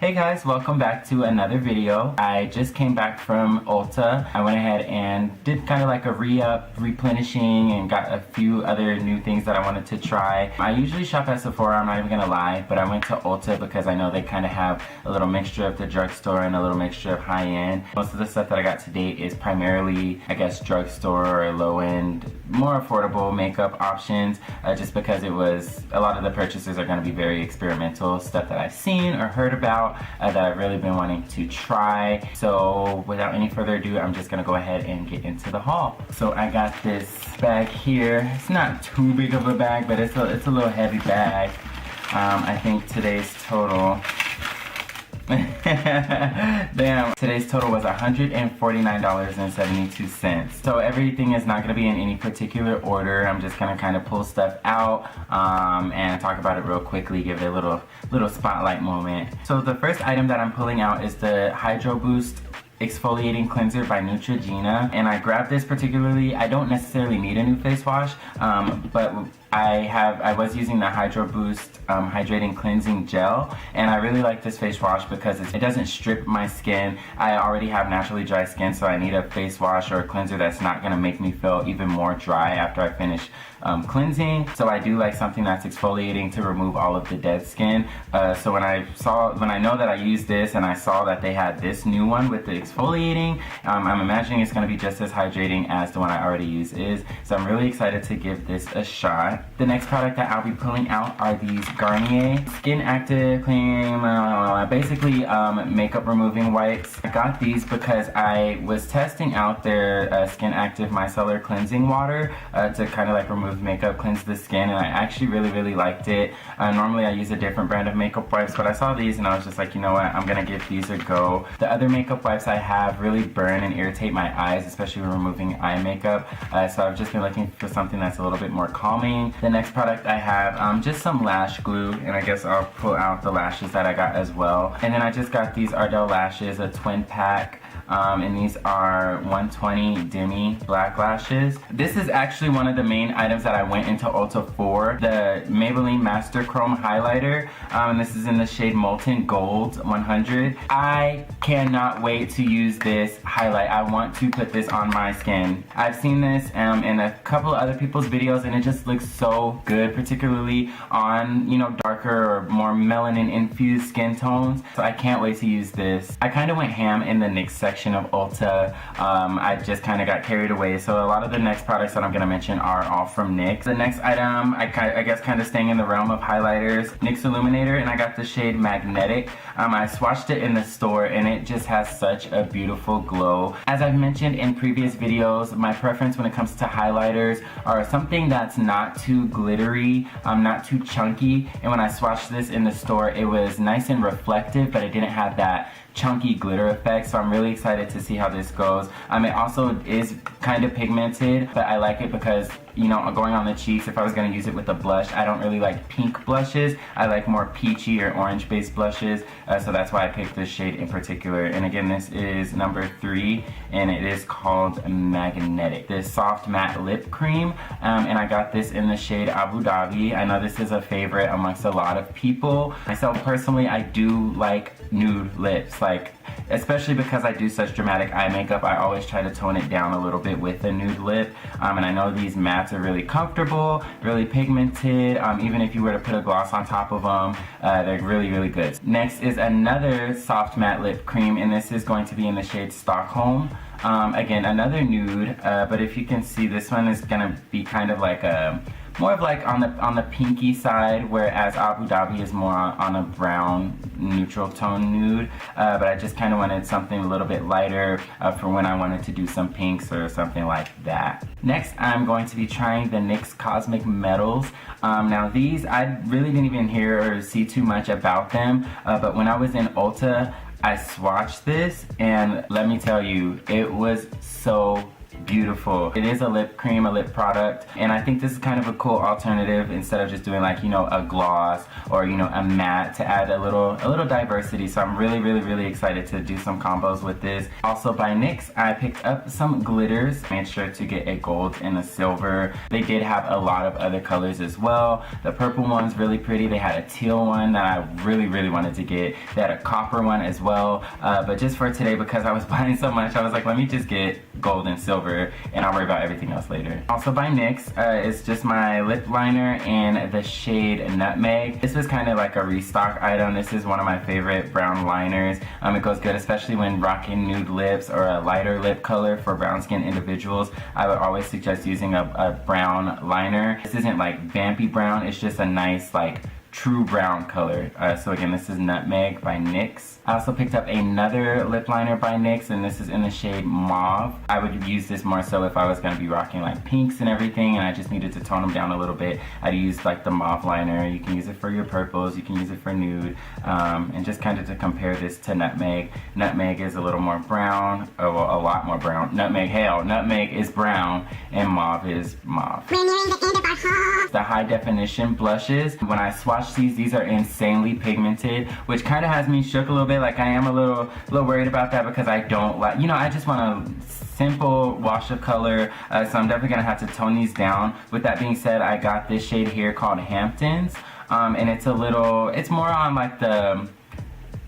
Hey guys, welcome back to another video. I just came back from Ulta. I went ahead and did kind of like a re-up, replenishing, and got a few other new things that I wanted to try. I usually shop at Sephora, I'm not even gonna lie, but I went to Ulta because I know they kind of have a little mixture of the drugstore and a little mixture of high-end. Most of the stuff that I got to date is primarily, I guess, drugstore or low-end, more affordable makeup options, just because it was, a lot of the purchases are gonna be very experimental, stuff that I've seen or heard about that I've really been wanting to try. So without any further ado, I'm just gonna go ahead and get into the haul. So I got this bag here. It's not too big of a bag, but it's a little heavy bag. I think today's total damn, today's total was $149.72. So everything is not going to be in any particular order. I'm just going to kind of pull stuff out and talk about it real quickly, give it a little spotlight moment. So the first item that I'm pulling out is the Hydro Boost Exfoliating Cleanser by Neutrogena, and I grabbed this particularly. I don't necessarily need a new face wash, but I was using the Hydro Boost Hydrating Cleansing Gel, and I really like this face wash because it doesn't strip my skin. I already have naturally dry skin, so I need a face wash or a cleanser that's not going to make me feel even more dry after I finish cleansing. So I do like something that's exfoliating to remove all of the dead skin. So when I know that I used this and I saw that they had this new one with the exfoliating, I'm imagining it's going to be just as hydrating as the one I already use is. So I'm really excited to give this a shot. The next product that I'll be pulling out are these Garnier Skin Active Cream, basically makeup removing wipes. I got these because I was testing out their Skin Active Micellar Cleansing Water to kind of like remove makeup, cleanse the skin, and I actually really liked it. Normally I use a different brand of makeup wipes, but I saw these and I was just like, you know what, I'm gonna give these a go. The other makeup wipes I have really burn and irritate my eyes, especially when removing eye makeup, so I've just been looking for something that's a little bit more calming. The next product I have, just some lash glue, and I guess I'll pull out the lashes that I got as well. And then I just got these Ardell lashes, a twin pack. And these are 120 Demi Black Lashes. This is actually one of the main items that I went into Ulta for, the Maybelline Master Chrome Highlighter, and this is in the shade Molten Gold 100. I cannot wait to use this highlight. I want to put this on my skin. I've seen this in a couple of other people's videos, and it just looks so good, particularly on, you know, darker or more melanin infused skin tones. So I can't wait to use this. I kind of went ham in the NYX section of Ulta. I just kind of got carried away, so a lot of the next products that I'm going to mention are all from NYX. The next item, I guess kind of staying in the realm of highlighters, NYX Illuminator, and I got the shade Magnetic. I swatched it in the store and it just has such a beautiful glow. As I've mentioned in previous videos, my preference when it comes to highlighters are something that's not too glittery, not too chunky, and when I swatched this in the store, it was nice and reflective, but it didn't have that chunky glitter effect, so I'm really excited to see how this goes. It also is kind of pigmented, but I like it because, you know, going on the cheeks, if I was going to use it with a blush, I don't really like pink blushes. I like more peachy or orange based blushes, so that's why I picked this shade in particular. And again, this is number 3, and it is called Magnetic. This soft matte lip cream, and I got this in the shade Abu Dhabi. I know this is a favorite amongst a lot of people. Myself personally, I do like nude lips, like, especially because I do such dramatic eye makeup, I always try to tone it down a little bit with a nude lip, and I know these mattes are really comfortable, really pigmented. Even if you were to put a gloss on top of them, they're really good. Next is another soft matte lip cream, and this is going to be in the shade Stockholm. Again, another nude, but if you can see, this one is gonna be kind of like a more of like on the pinky side, whereas Abu Dhabi is more on a brown neutral tone nude, but I just kind of wanted something a little bit lighter for when I wanted to do some pinks or something like that. Next, I'm going to be trying the NYX Cosmic Metals. Now these, I really didn't even hear or see too much about them, but when I was in Ulta, I swatched this, and let me tell you, it was so beautiful. It is a lip cream, a lip product, and I think this is kind of a cool alternative instead of just doing like, you know, a gloss or, you know, a matte, to add a little diversity. So I'm really excited to do some combos with this. Also by NYX, I picked up some glitters. Made sure to get a gold and a silver. They did have a lot of other colors as well. The purple one's really pretty. They had a teal one that I really wanted to get. They had a copper one as well. But just for today, because I was buying so much, I was like, let me just get gold and silver and I'll worry about everything else later. Also by NYX, it's just my lip liner in the shade Nutmeg. This was kind of like a restock item. This is one of my favorite brown liners. It goes good especially when rocking nude lips or a lighter lip color for brown skin individuals. I would always suggest using a brown liner. This isn't like vampy brown, it's just a nice like true brown color. So again, this is Nutmeg by NYX. I also picked up another lip liner by NYX, and this is in the shade Mauve. I would use this more so if I was going to be rocking like pinks and everything, and I just needed to tone them down a little bit. I'd use like the Mauve liner. You can use it for your purples, you can use it for nude, and just kind of to compare this to Nutmeg. Nutmeg is a little more brown, oh, well, a lot more brown. Nutmeg is brown, and Mauve is mauve. We're nearing the end of our haul. The high definition blushes, when I swatch these are insanely pigmented, which kind of has me shook a little bit. Like I am a little worried about that because I don't like, you know, I just want a simple wash of color, so I'm definitely gonna have to tone these down. With that being said, I got this shade here called Hamptons, and it's more on like the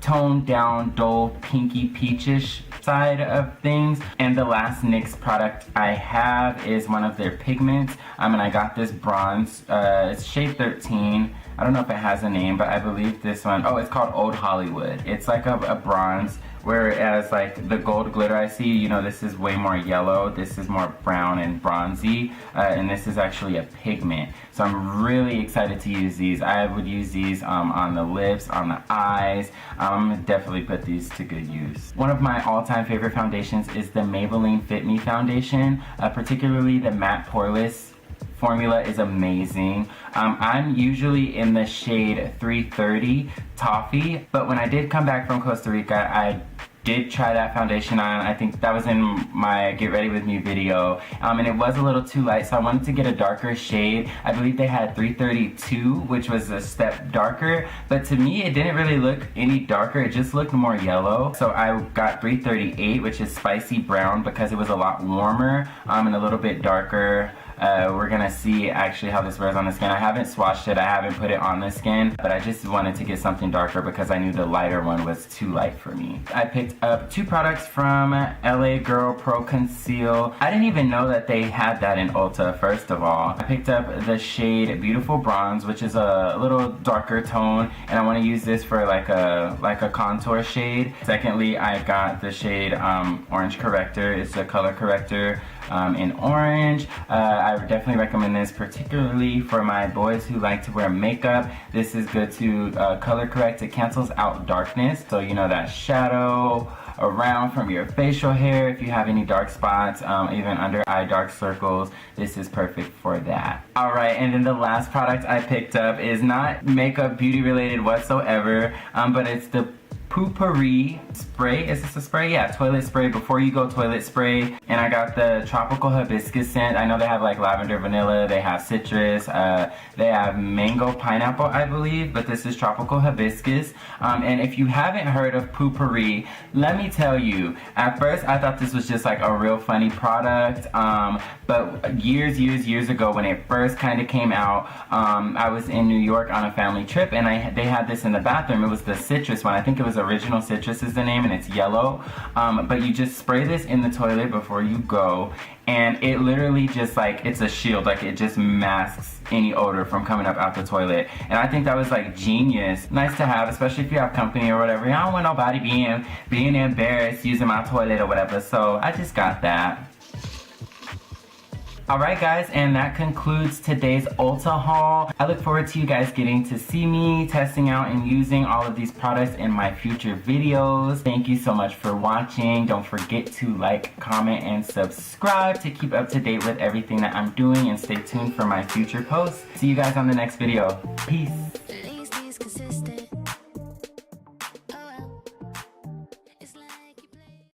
toned down, dull, pinky peachish side of things. And the last NYX product I have is one of their pigments, and I got this bronze, it's shade 13. I don't know if it has a name, but I believe this one, oh, it's called Old Hollywood. It's like a bronze, whereas like the gold glitter I see, you know, this is way more yellow. This is more brown and bronzy, and this is actually a pigment. So I'm really excited to use these. I would use these on the lips, on the eyes. Definitely put these to good use. One of my all-time favorite foundations is the Maybelline Fit Me foundation, particularly the matte poreless formula is amazing. I'm usually in the shade 330 Toffee, but when I did come back from Costa Rica, I did try that foundation on. I think that was in my Get Ready With Me video, and it was a little too light, so I wanted to get a darker shade. I believe they had 332, which was a step darker, but to me it didn't really look any darker, it just looked more yellow. So I got 338, which is spicy brown, because it was a lot warmer and a little bit darker. We're gonna see actually how this wears on the skin. I haven't swatched it, I haven't put it on the skin, but I just wanted to get something darker because I knew the lighter one was too light for me. I picked up two products from LA Girl Pro Conceal. I didn't even know that they had that in Ulta, first of all. I picked up the shade Beautiful Bronze, which is a little darker tone, and I want to use this for like a contour shade. Secondly, I got the shade Orange Corrector. It's a color corrector in orange. I would definitely recommend this, particularly for my boys who like to wear makeup. This is good to color correct. It cancels out darkness, so you know that shadow around from your facial hair. If you have any dark spots, even under eye dark circles, this is perfect for that. Alright, and then the last product I picked up is not makeup beauty related whatsoever, but it's the POO-POURRI spray. Is this a spray? Yeah, toilet spray, before you go toilet spray. And I got the tropical hibiscus scent. I know they have like lavender, vanilla, they have citrus, they have mango pineapple, I believe, but this is tropical hibiscus. And if you haven't heard of POO-POURRI, let me tell you, at first I thought this was just like a real funny product, but years ago when it first kind of came out, I was in New York on a family trip, and they had this in the bathroom. It was the citrus one. I think it was Original Citrus is the name, and it's yellow, but you just spray this in the toilet before you go, and it literally just like, it's a shield, like it just masks any odor from coming up out the toilet. And I think that was like genius. Nice to have, especially if you have company or whatever. I don't want nobody being embarrassed using my toilet or whatever, so I just got that. Alright guys, and that concludes today's Ulta haul. I look forward to you guys getting to see me testing out and using all of these products in my future videos. Thank you so much for watching. Don't forget to like, comment, and subscribe to keep up to date with everything that I'm doing, and stay tuned for my future posts. See you guys on the next video. Peace.